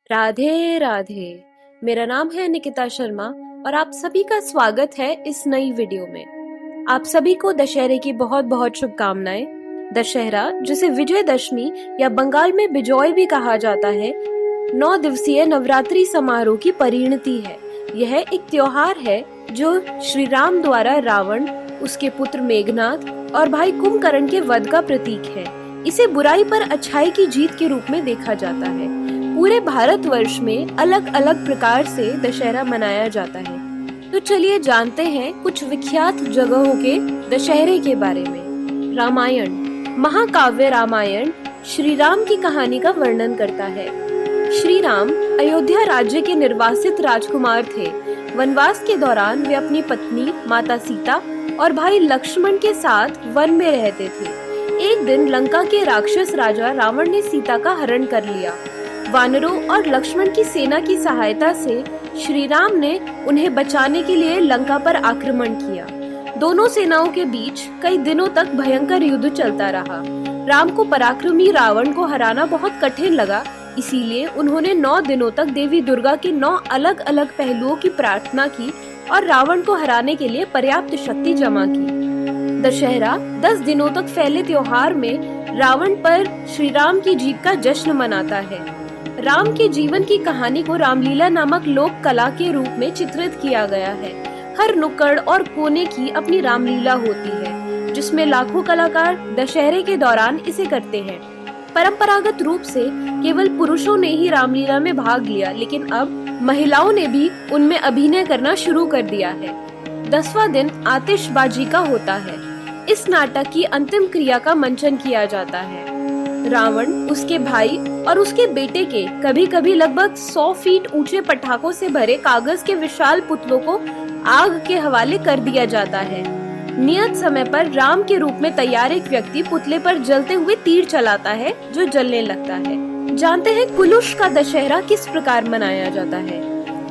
राधे राधे। मेरा नाम है निकिता शर्मा और आप सभी का स्वागत है इस नई वीडियो में। आप सभी को दशहरे की बहुत बहुत शुभकामनाएं। दशहरा, जिसे विजयदशमी या बंगाल में बिजोय भी कहा जाता है, 9 दिवसीय नवरात्रि समारोह की परिणति है। यह एक त्योहार है जो श्री राम द्वारा रावण, उसके पुत्र मेघनाथ और भाई कुंभकर्ण के वध का प्रतीक है। इसे बुराई पर अच्छाई की जीत के रूप में देखा जाता है। पूरे भारतवर्ष में अलग अलग प्रकार से दशहरा मनाया जाता है। तो चलिए जानते हैं कुछ विख्यात जगहों के दशहरे के बारे में। रामायण, महाकाव्य रामायण श्री राम की कहानी का वर्णन करता है। श्री राम अयोध्या राज्य के निर्वासित राजकुमार थे। वनवास के दौरान वे अपनी पत्नी माता सीता और भाई लक्ष्मण के साथ वन में रहते थे। एक दिन लंका के राक्षस राजा रावण ने सीता का हरण कर लिया। वानरों और लक्ष्मण की सेना की सहायता से श्री राम ने उन्हें बचाने के लिए लंका पर आक्रमण किया। दोनों सेनाओं के बीच कई दिनों तक भयंकर युद्ध चलता रहा। राम को पराक्रमी रावण को हराना बहुत कठिन लगा, इसीलिए उन्होंने 9 दिनों तक देवी दुर्गा के 9 अलग अलग पहलुओं की प्रार्थना की और रावण को हराने के लिए पर्याप्त शक्ति जमा की। दशहरा 10 दिनों तक फैले त्योहार में रावण पर श्री राम की जीत का जश्न मनाता है। राम के जीवन की कहानी को रामलीला नामक लोक कला के रूप में चित्रित किया गया है। हर नुक्कड़ और कोने की अपनी रामलीला होती है, जिसमें लाखों कलाकार दशहरे के दौरान इसे करते हैं। परंपरागत रूप से केवल पुरुषों ने ही रामलीला में भाग लिया, लेकिन अब महिलाओं ने भी उनमें अभिनय करना शुरू कर दिया है। 10वां दिन आतिशबाजी का होता है। इस नाटक की अंतिम क्रिया का मंचन किया जाता है। रावण, उसके भाई और उसके बेटे के कभी कभी लगभग 100 फीट ऊंचे पटाखों से भरे कागज के विशाल पुतलों को आग के हवाले कर दिया जाता है। नियत समय पर राम के रूप में तैयार एक व्यक्ति पुतले पर जलते हुए तीर चलाता है, जो जलने लगता है। जानते हैं कुलुष का दशहरा किस प्रकार मनाया जाता है।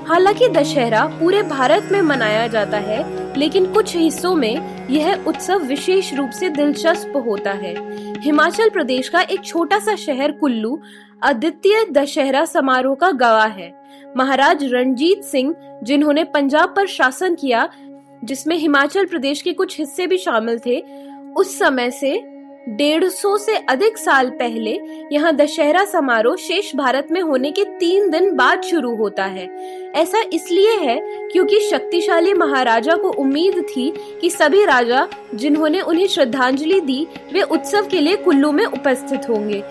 हालांकि दशहरा पूरे भारत में मनाया जाता है, लेकिन कुछ हिस्सों में यह उत्सव विशेष रूप से दिलचस्प होता है। हिमाचल प्रदेश का एक छोटा सा शहर कुल्लू अद्वितीय दशहरा समारोह का गवाह है। महाराज रणजीत सिंह, जिन्होंने पंजाब पर शासन किया, जिसमें हिमाचल प्रदेश के कुछ हिस्से भी शामिल थे, उस समय से 150 से अधिक साल पहले यहाँ दशहरा समारोह शेष भारत में होने के 3 दिन बाद शुरू होता है। ऐसा इसलिए है क्योंकि शक्तिशाली महाराजा को उम्मीद थी कि सभी राजा जिन्होंने उन्हें श्रद्धांजलि दी, वे उत्सव के लिए कुल्लू में उपस्थित होंगे।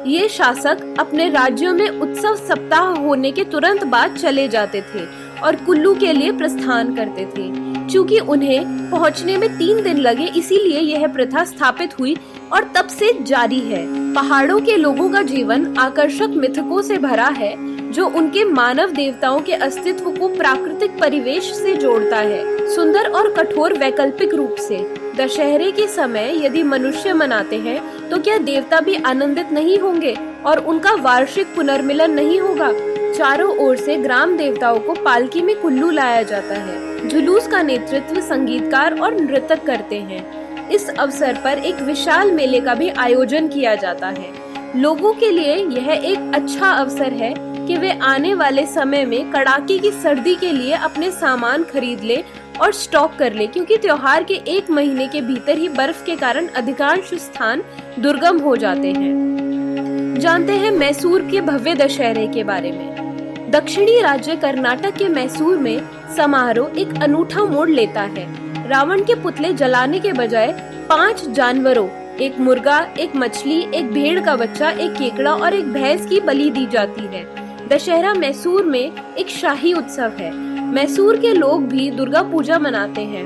ये शासक अपने राज्यों में उत्सव सप्ताह होने के तुरंत बाद चले जाते थे और कुल्लू के लिए प्रस्थान करते थे। चूँकि उन्हें पहुंचने में 3 दिन लगे, इसीलिए यह प्रथा स्थापित हुई और तब से जारी है। पहाड़ों के लोगों का जीवन आकर्षक मिथकों से भरा है, जो उनके मानव देवताओं के अस्तित्व को प्राकृतिक परिवेश से जोड़ता है। सुंदर और कठोर वैकल्पिक रूप से दशहरे के समय यदि मनुष्य मनाते हैं, तो क्या देवता भी आनंदित नहीं होंगे और उनका वार्षिक पुनर्मिलन नहीं होगा। चारों ओर से ग्राम देवताओं को पालकी में कुल्लू लाया जाता है। जुलूस का नेतृत्व संगीतकार और नृतक करते हैं। इस अवसर पर एक विशाल मेले का भी आयोजन किया जाता है। लोगों के लिए यह एक अच्छा अवसर है कि वे आने वाले समय में कड़ाके की सर्दी के लिए अपने सामान खरीद ले और स्टॉक कर ले, क्योंकि त्योहार के 1 महीने के भीतर ही बर्फ के कारण अधिकांश स्थान दुर्गम हो जाते हैं। जानते हैं मैसूर के भव्य दशहरे के बारे में। दक्षिणी राज्य कर्नाटक के मैसूर में समारोह एक अनूठा मोड़ लेता है। रावण के पुतले जलाने के बजाय 5 जानवरों, एक मुर्गा, एक मछली, एक भेड़ का बच्चा, एक केकड़ा और एक भैंस की बलि दी जाती है। दशहरा मैसूर में एक शाही उत्सव है। मैसूर के लोग भी दुर्गा पूजा मनाते हैं।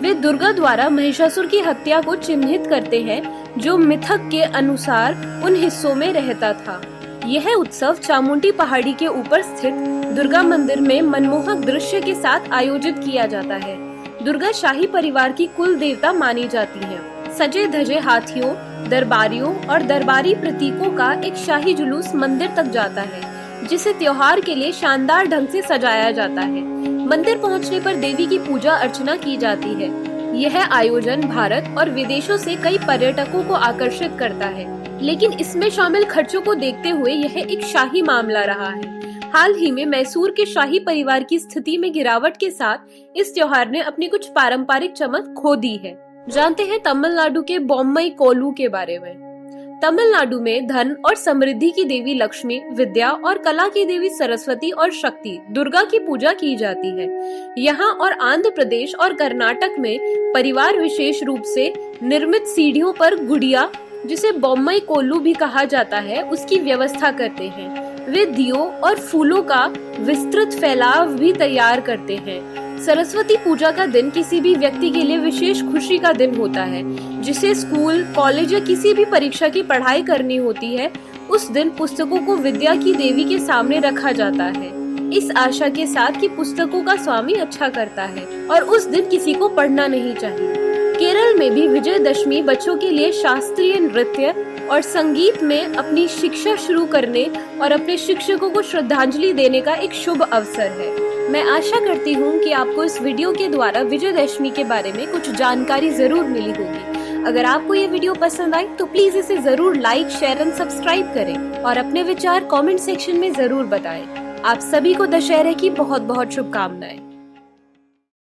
वे दुर्गा द्वारा महिषासुर की हत्या को चिन्हित करते हैं, जो मिथक के अनुसार उन हिस्सों में रहता था। यह उत्सव चामुंडी पहाड़ी के ऊपर स्थित दुर्गा मंदिर में मनमोहक दृश्य के साथ आयोजित किया जाता है। दुर्गा शाही परिवार की कुल देवता मानी जाती है। सजे धजे हाथियों, दरबारियों और दरबारी प्रतीकों का एक शाही जुलूस मंदिर तक जाता है, जिसे त्योहार के लिए शानदार ढंग से सजाया जाता है। मंदिर पहुंचने पर देवी की पूजा अर्चना की जाती है। यह आयोजन भारत और विदेशों से कई पर्यटकों को आकर्षित करता है। लेकिन इसमें शामिल खर्चों को देखते हुए यह एक शाही मामला रहा है। हाल ही में मैसूर के शाही परिवार की स्थिति में गिरावट के साथ इस त्योहार ने अपनी कुछ पारंपरिक चमक खो दी है। जानते हैं तमिलनाडु के बोम्मई कोल्लू के बारे में। तमिलनाडु में धन और समृद्धि की देवी लक्ष्मी, विद्या और कला की देवी सरस्वती और शक्ति दुर्गा की पूजा की जाती है। यहाँ और आंध्र प्रदेश और कर्नाटक में परिवार विशेष रूप से निर्मित सीढ़ियों पर गुड़िया, जिसे बोम्मई कोल्लू भी कहा जाता है, उसकी व्यवस्था करते हैं। वे दियों और फूलों का विस्तृत फैलाव भी तैयार करते हैं। सरस्वती पूजा का दिन किसी भी व्यक्ति के लिए विशेष खुशी का दिन होता है। जिसे स्कूल, कॉलेज या किसी भी परीक्षा की पढ़ाई करनी होती है, उस दिन पुस्तकों को विद्या की देवी के सामने रखा जाता है, इस आशा के साथ कि पुस्तकों का स्वामी अच्छा करता है और उस दिन किसी को पढ़ना नहीं चाहिए। केरल में भी विजयदशमी बच्चों के लिए शास्त्रीय नृत्य और संगीत में अपनी शिक्षा शुरू करने और अपने शिक्षकों को श्रद्धांजलि देने का एक शुभ अवसर है। मैं आशा करती हूँ कि आपको इस वीडियो के द्वारा विजयदशमी के बारे में कुछ जानकारी जरूर मिली होगी। अगर आपको ये वीडियो पसंद आई तो प्लीज इसे जरूर लाइक, शेयर एंड सब्सक्राइब करें और अपने विचार कमेंट सेक्शन में जरूर बताएं। आप सभी को दशहरे की बहुत बहुत शुभकामनाएं।